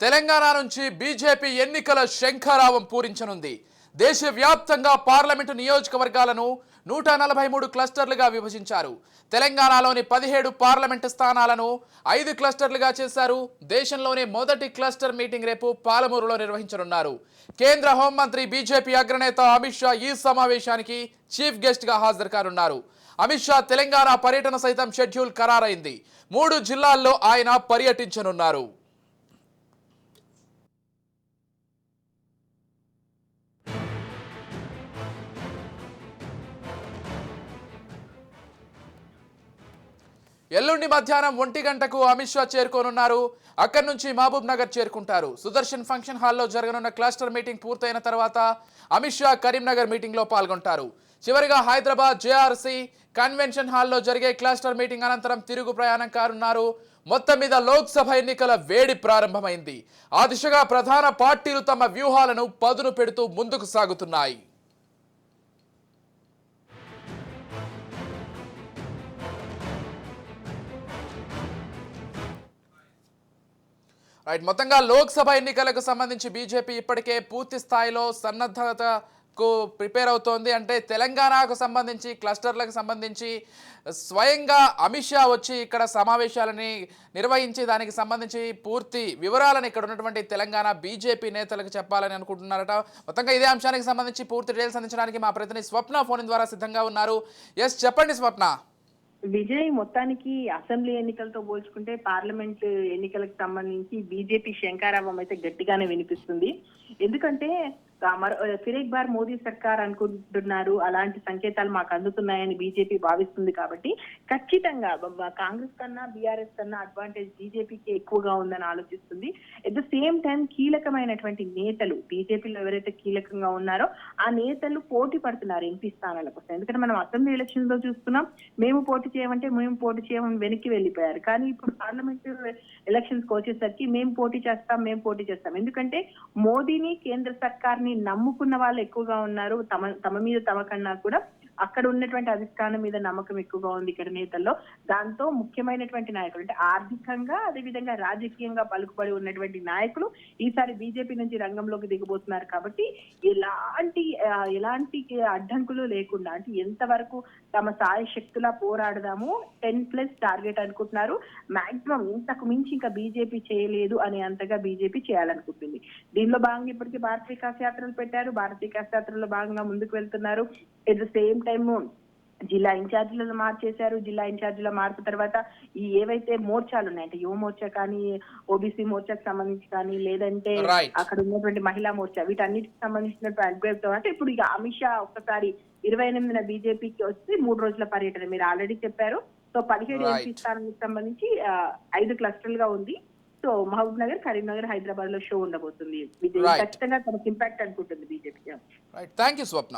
తెలంగాణ నుంచి బీజేపీ ఎన్నికల శంఖారావం పూరించనుంది. దేశవ్యాప్తంగా పార్లమెంటు నియోజకవర్గాలను 143 క్లస్టర్లుగా విభజించారు. తెలంగాణలోని 17 పార్లమెంటు స్థానాలను 5 క్లస్టర్లుగా చేశారు. దేశంలోనే మొదటి క్లస్టర్ మీటింగ్ రేపు పాలమూరులో నిర్వహించనున్నారు. కేంద్ర హోంమంత్రి బీజేపీ అగ్రనేత అమిత్ షా ఈ సమావేశానికి చీఫ్ గెస్ట్ గా హాజరు కానున్నారు. అమిత్ షా తెలంగాణ పర్యటన సైతం షెడ్యూల్ ఖరారైంది. 3 జిల్లాల్లో ఆయన పర్యటించనున్నారు. ఎల్లుండి మధ్యాహ్నం 1 గంటకు అమిత్ షా చేరుకోనున్నారు. అక్కడి నుంచి మహబూబ్ నగర్ చేరుకుంటారు. సుదర్శన్ ఫంక్షన్ హాల్లో జరగనున్న క్లస్టర్ మీటింగ్ పూర్తయిన తర్వాత అమిత్ షా కరీంనగర్ మీటింగ్లో పాల్గొంటారు. చివరిగా హైదరాబాద్ జేఆర్సీ కన్వెన్షన్ హాల్లో జరిగే క్లస్టర్ మీటింగ్ అనంతరం తిరుగు ప్రయాణం కానున్నారు. మొత్తం మీద లోక్సభ ఎన్నికల వేడి ప్రారంభమైంది. ఆ దిశగా ప్రధాన పార్టీలు తమ వ్యూహాలను పదును పెడుతూ ముందుకు సాగుతున్నాయి. మొత్తంగా లోక్సభ ఎన్నికలకు సంబంధించి బీజేపీ ఇప్పటికే పూర్తి స్థాయిలో సన్నద్ధతకు ప్రిపేర్ అవుతోంది. అంటే తెలంగాణకు సంబంధించి క్లస్టర్లకు సంబంధించి స్వయంగా అమిత్ షా వచ్చి ఇక్కడ సమావేశాలని నిర్వహించి దానికి సంబంధించి పూర్తి వివరాలను ఇక్కడ ఉన్నటువంటి తెలంగాణ బీజేపీ నేతలకు చెప్పాలని అనుకుంటున్నారట. మొత్తంగా ఇదే అంశానికి సంబంధించి పూర్తి డీటెయిల్స్ అందించడానికి మా ప్రతినిధి స్వప్న ఫోన్ ద్వారా సిద్ధంగా ఉన్నారు. ఎస్, చెప్పండి స్వప్న. విజయ్, మొత్తానికి అసెంబ్లీ ఎన్నికలతో పోల్చుకుంటే పార్లమెంట్ ఎన్నికలకు సంబంధించి బీజేపీ శంఖారావం అయితే గట్టిగానే వినిపిస్తుంది. ఎందుకంటే ఫిర్ బార్ మోదీ సర్కార్ అనుకుంటున్నారు, అలాంటి సంకేతాలు మాకు అందుతున్నాయని బీజేపీ భావిస్తుంది. కాబట్టి ఖచ్చితంగా కాంగ్రెస్ కన్నా బీఆర్ఎస్ కన్నా అడ్వాంటేజ్ బీజేపీకి ఎక్కువగా ఉందని ఆలోచిస్తుంది. ఎట్ ద సేమ్ టైం కీలకమైనటువంటి నేతలు బీజేపీలో ఎవరైతే కీలకంగా ఉన్నారో ఆ నేతలు పోటీ పడుతున్నారు ఎంపీ స్థానాల కోసం. ఎందుకంటే మనం అసెంబ్లీ ఎలక్షన్స్ లో చూస్తున్నాం, మేము పోటీ చేయమంటే మేము పోటీ చేయమని వెనక్కి వెళ్ళిపోయారు. కానీ ఇప్పుడు పార్లమెంట్ ఎలక్షన్స్ కి వచ్చేసరికి మేము పోటీ చేస్తాం. ఎందుకంటే మోదీని కేంద్ర సర్కార్ నమ్ముకున్న వాళ్ళు ఎక్కువగా ఉన్నారు. తమ మీద తమ కన్నా కూడా అక్కడ ఉన్నటువంటి అధిష్టానం మీద నమ్మకం ఎక్కువగా ఉంది ఇక్కడ నేతల్లో. దాంతో ముఖ్యమైనటువంటి నాయకులు అంటే ఆర్థికంగా అదేవిధంగా రాజకీయంగా పలుకుబడి ఉన్నటువంటి నాయకులు ఈసారి బీజేపీ నుంచి రంగంలోకి దిగబోతున్నారు. కాబట్టి ఎలాంటి అడ్డంకులు లేకుండా అంటే ఎంతవరకు తమ సాయ శక్తులా పోరాడదాము 10+ టార్గెట్ అనుకుంటున్నారు. మాక్సిమం ఇంతకు మించి ఇంకా బీజేపీ చేయలేదు అనే అంతగా బీజేపీ చేయాలనుకుంటుంది. దీనిలో భాగంగా ఇప్పటికీ భారత వికాస్ యాత్రలు పెట్టారు. భారత వికాస్ యాత్రలో భాగంగా ముందుకు వెళ్తున్నారు. ఎట్ ద సేమ్ టైమ్ జిల్లా ఇన్ఛార్జీలను మార్చేశారు. జిల్లా ఇన్ఛార్జీల మార్పు తర్వాత ఈ ఏవైతే మోర్చాలు ఉన్నాయంటే యువ మోర్చా కానీ, ఓబీసీ మోర్చాకు సంబంధించి కానీ, లేదంటే అక్కడ ఉన్నటువంటి మహిళా మోర్చా, వీటన్నిటికి సంబంధించినటువంటి అంటే ఇప్పుడు ఇక అమిత్ షా ఒక్కసారి 28న బీజేపీకి వచ్చి 3 రోజుల పర్యటన మీరు ఆల్రెడీ చెప్పారు. సో 17 ఎంపీ స్థానానికి సంబంధించి 5 క్లస్టర్లుగా ఉంది. సో మహబూబ్ నగర్, కరీంనగర్, హైదరాబాద్ లో షో ఉండబోతుంది. ఖచ్చితంగా తనకు ఇంపాక్ట్ అనుకుంటుంది బీజేపీ. Thank you Swapna.